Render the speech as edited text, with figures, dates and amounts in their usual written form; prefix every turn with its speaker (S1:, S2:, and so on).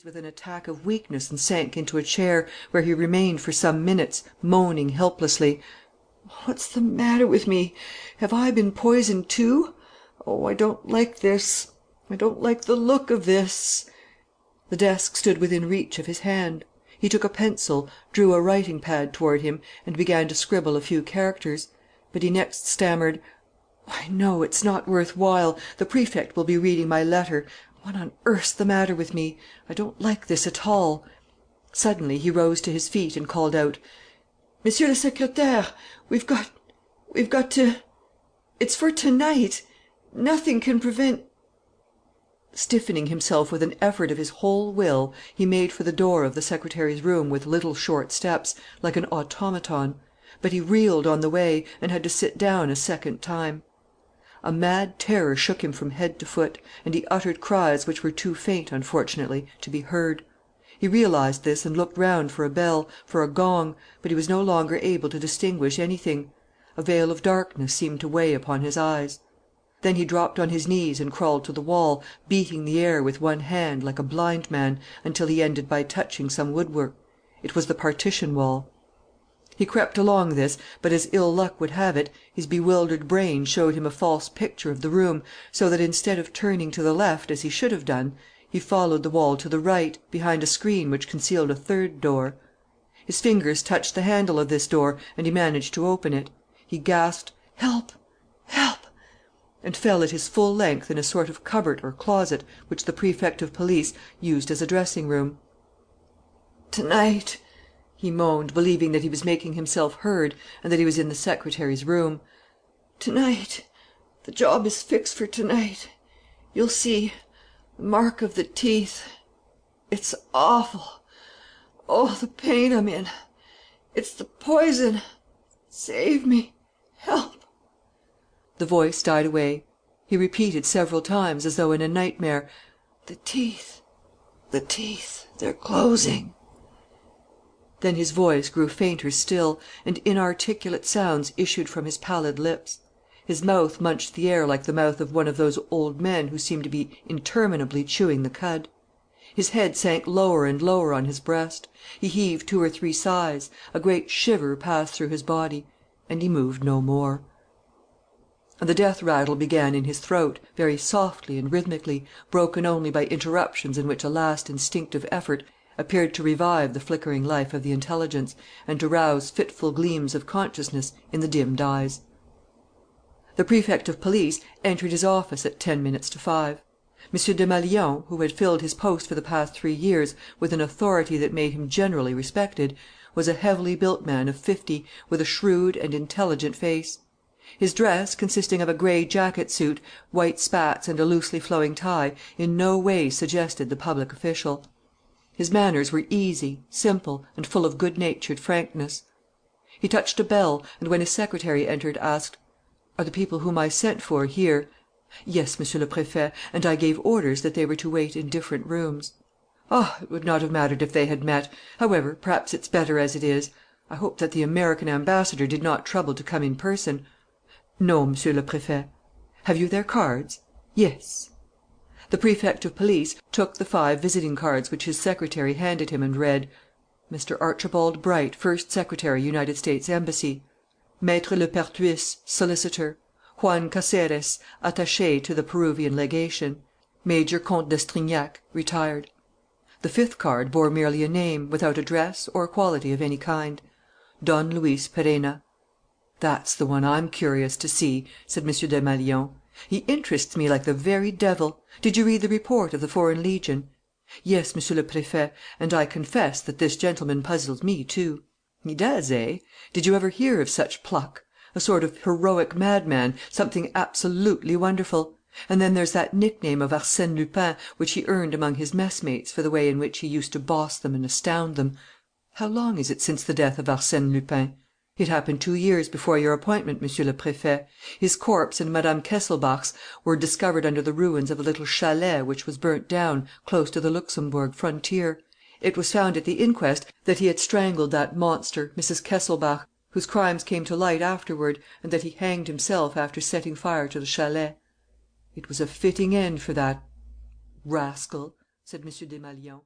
S1: with an attack of weakness and sank into a chair, where he remained for some minutes, moaning helplessly. "What's the matter with me? Have I been poisoned too? Oh, I don't like this. I don't like the look of this." The desk stood within reach of his hand. He took a pencil, drew a writing pad toward him, and began to scribble a few characters. But he next stammered: "Why, no, it's not worth while. The Prefect will be reading my letter. What on earth's the matter with me? I don't like this at all." Suddenly he rose to his feet and called out: "Monsieur le Secrétaire, we've got to... It's for tonight. Nothing can prevent..." Stiffening himself with an effort of his whole will, he made for the door of the secretary's room with little short steps, like an automaton. But he reeled on the way, and had to sit down a second time. A mad terror shook him from head to foot, and he uttered cries which were too faint, unfortunately, to be heard. He realized this and looked round for a bell, for a gong, but he was no longer able to distinguish anything. A veil of darkness seemed to weigh upon his eyes. Then he dropped on his knees and crawled to the wall, beating the air with one hand, like a blind man, until he ended by touching some woodwork. It was the partition wall. He crept along this, but, as ill luck would have it, his bewildered brain showed him a false picture of the room, so that, instead of turning to the left, as he should have done, he followed the wall to the right, behind a screen which concealed a third door. His fingers touched the handle of this door, and he managed to open it. He gasped: "Help! Help!" and fell at his full length in a sort of cupboard or closet which the Prefect of Police used as a dressing room. "Tonight," he moaned, believing that he was making himself heard and that he was in the secretary's room. "Tonight. The job is fixed for tonight. You'll see the mark of the teeth. It's awful. Oh, the pain I'm in. It's the poison. Save me. Help." The voice died away. He repeated several times, as though in a nightmare: "The teeth. The teeth. They're closing." Then his voice grew fainter still, and inarticulate sounds issued from his pallid lips. His mouth munched the air like the mouth of one of those old men who seem to be interminably chewing the cud. His head sank lower and lower on his breast. He heaved 2 or 3 sighs. A great shiver passed through his body, and he moved no more. And the death rattle began in his throat, very softly and rhythmically, broken only by interruptions in which a last instinctive effort appeared to revive the flickering life of the intelligence, and to rouse fitful gleams of consciousness in the dimmed eyes. The Prefect of Police entered his office at 10 minutes to 5. M. Desmalions, who had filled his post for the past 3 years with an authority that made him generally respected, was a heavily built man of 50, with a shrewd and intelligent face. His dress, consisting of a grey jacket suit, white spats, and a loosely flowing tie, in no way suggested the public official. His manners were easy, simple, and full of good-natured frankness. He touched a bell, and when his secretary entered, asked: "Are the people whom I sent for here?" "Yes, Monsieur le Préfet, and I gave orders that they were to wait in different rooms." "Ah, it would not have mattered if they had met. However, perhaps it's better as it is. I hope that the American ambassador did not trouble to come in person." "No, Monsieur le Préfet." "Have you their cards?" "Yes." The Prefect of Police took the 5 visiting cards which his secretary handed him, and read: "Mr. Archibald Bright, First Secretary, United States Embassy. Maître Lepertuis, Solicitor. Juan Caceres, Attaché to the Peruvian Legation. Major Comte d'Estrignac, retired." The 5th card bore merely a name, without address or quality of any kind: Don Luis Perenna. "That's the one I'm curious to see," said M. Desmalions. "He interests me like the very devil. Did you read the report of the Foreign Legion?" "Yes, Monsieur le Préfet, and I confess that this gentleman puzzles me too." "He does, eh? Did you ever hear of such pluck? A sort of heroic madman, something absolutely wonderful. And then there's that nickname of Arsène Lupin, which he earned among his messmates for the way in which he used to boss them and astound them. How long is it since the death of Arsène Lupin?" "It happened 2 years before your appointment, Monsieur le Préfet. His corpse and Madame Kesselbach's were discovered under the ruins of a little chalet which was burnt down close to the Luxembourg frontier. It was found at the inquest that he had strangled that monster, Mrs. Kesselbach, whose crimes came to light afterward, and that he hanged himself after setting fire to the chalet." "It was a fitting end for that rascal," said M. Desmalions.